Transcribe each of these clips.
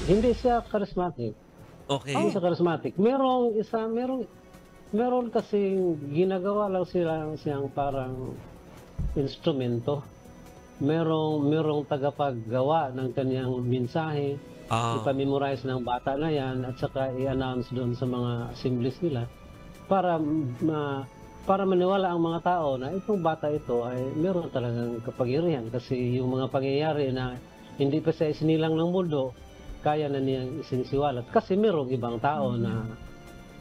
Hindi siya charismatic. Okay. Hindi siya charismatic. Meron kasing ginagawa lang siyang parang instrumento. Merong tagapaggawa ng kanyang mensahe, ipamemorize ng bata na yan at saka i-announce doon sa mga assemblies nila para maniwala ang mga tao na itong bata ito ay meron talagang kapangyarihan kasi yung mga pangyayari na hindi pa siya isinilang ng mundo, kaya na niyang isinisiwalat kasi merong ibang tao na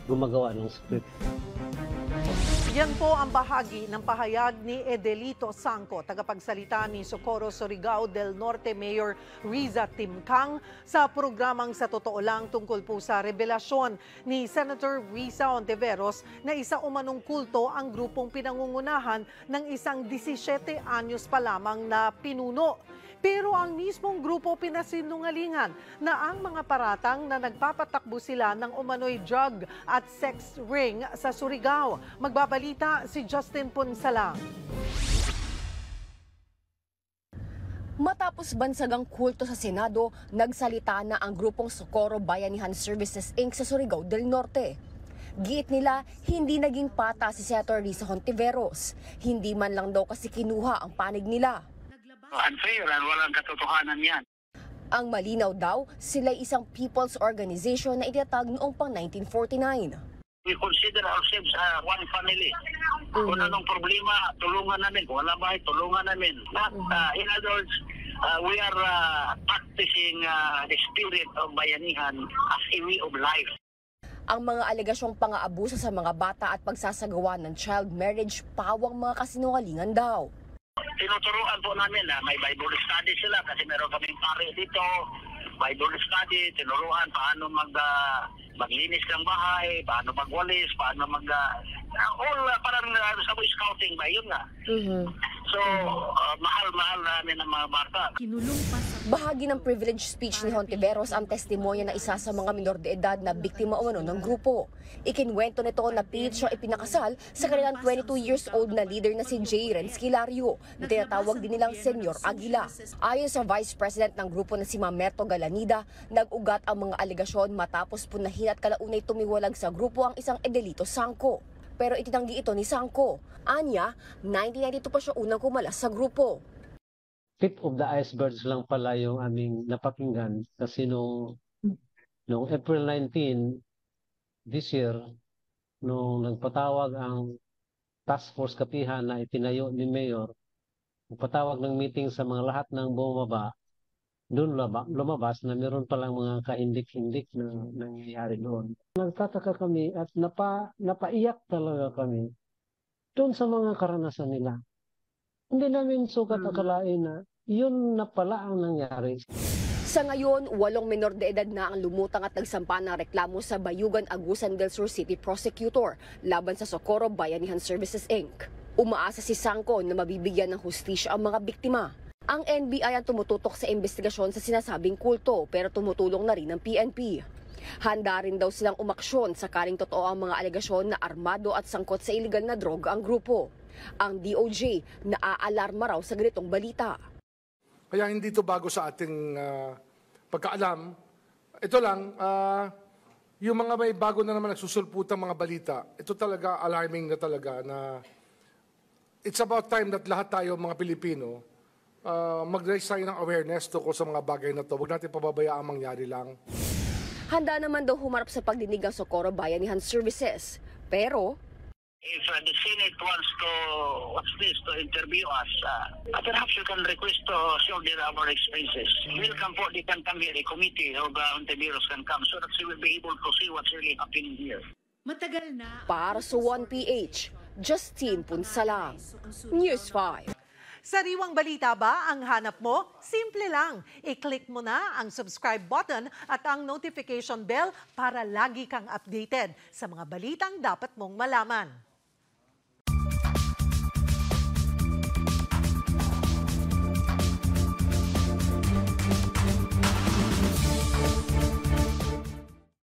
gumagawa ng script. Yan po ang bahagi ng pahayag ni Edelito Sangco, tagapagsalita ni Socorro Surigao del Norte Mayor Riza Timkang sa programang Sa Totoo Lang tungkol po sa revelasyon ni Senator Risa Hontiveros na isa umanong kulto ang grupong pinangungunahan ng isang 17 anyos pa lamang na pinuno. Pero ang mismong grupo pinasinungalingan na ang mga paratang na nagpapatakbo sila ng umano'y drug at sex ring sa Surigao. Magbabalita si Justin Punsalang. Matapos bansagang kulto sa Senado, nagsalita na ang grupong Socorro Bayanihan Services Inc. sa Surigao del Norte. Giit nila, hindi naging pata si Senator Risa Hontiveros. Hindi man lang daw kasi kinuha ang panig nila. Unfair and walang katotohanan yan. Ang malinaw daw, sila'y isang people's organization na itinatag noong pang 1949. We consider ourselves one family. Kung anong problema, tulungan namin. Kung wala ba, tulungan namin. In other words, we are practicing the spirit of bayanihan as a way of life. Ang mga alegasyong pang-aabuso sa mga bata at pagsasagawa ng child marriage pawang mga kasinungalingan daw. Tinuturuan po namin na may Bible study sila kasi meron kaming pare dito. Bible study, tinuruan paano maglinis ng bahay, paano magwalis, paano parang sa scouting ba, yun nga. So, mahal-mahal namin ang mga bata. Bahagi ng privilege speech ni Hontiveros ang testimonya na isa sa mga minor de edad na biktima umano ng grupo. Ikinwento nito na pilit siyang ipinakasal sa kanilang 22 years old na leader na si J. Renz Kilario, na tinatawag din nilang Senyor Aguila. Ayon sa Vice President ng grupo na si Mamerto Galanida, nag-ugat ang mga alegasyon matapos punahin at kalaunay tumiwalag sa grupo ang isang Edelito Sangco. Pero itinanggi ito ni Sangco. Anya, 1992 pa siya unang kumalas sa grupo. Tip of the icebergs lang pala yung aming napakinggan kasi nung April 19 this year, nung nagpatawag ang task force kapihan na itinayo ni Mayor, nagpatawag ng meeting sa mga lahat ng bumaba, doon lumabas na meron palang mga kahindik-hindik na nangyayari doon. Nagtataka kami at napaiyak talaga kami doon sa mga karanasan nila. Hindi namin sukat akalain na yun na pala ang nangyari. Sa ngayon, 8 minor de edad na ang lumutang at nagsampa ng reklamo sa Bayugan Agusan del Sur City Prosecutor laban sa Socorro Bayanihan Services Inc. Umaasa si Sangco na mabibigyan ng hustisya ang mga biktima. Ang NBI ang tumututok sa investigasyon sa sinasabing kulto pero tumutulong na rin ang PNP. Handa rin daw silang umaksyon sakaling totoo ang mga alegasyon na armado at sangkot sa iligal na droga ang grupo. Ang DOJ naaalarma raw sa ganitong balita. Kaya hindi ito bago sa ating pagkaalam. Ito lang, yung mga may bago na naman nagsusulputang mga balita, ito talaga alarming na talaga na it's about time that lahat tayo mga Pilipino mag-raise tayo ng awareness tungkol sa mga bagay na ito. Huwag natin pababayaan mangyari lang. Handa naman daw humarap sa pagdinig ang Socorro Bayanihan Services. Pero If the Senate wants to interview us, perhaps you can request to shoulder our expenses. Welcome po, they can come here, a committee of Hontiveros can come so that we will be able to see what's really happening here. Matagal na. Para sa 1PH, Justine Punsalang, News 5. Sariwang balita ba ang hanap mo? Simple lang. I-click mo na ang subscribe button at ang notification bell para lagi kang updated sa mga balitang dapat mong malaman.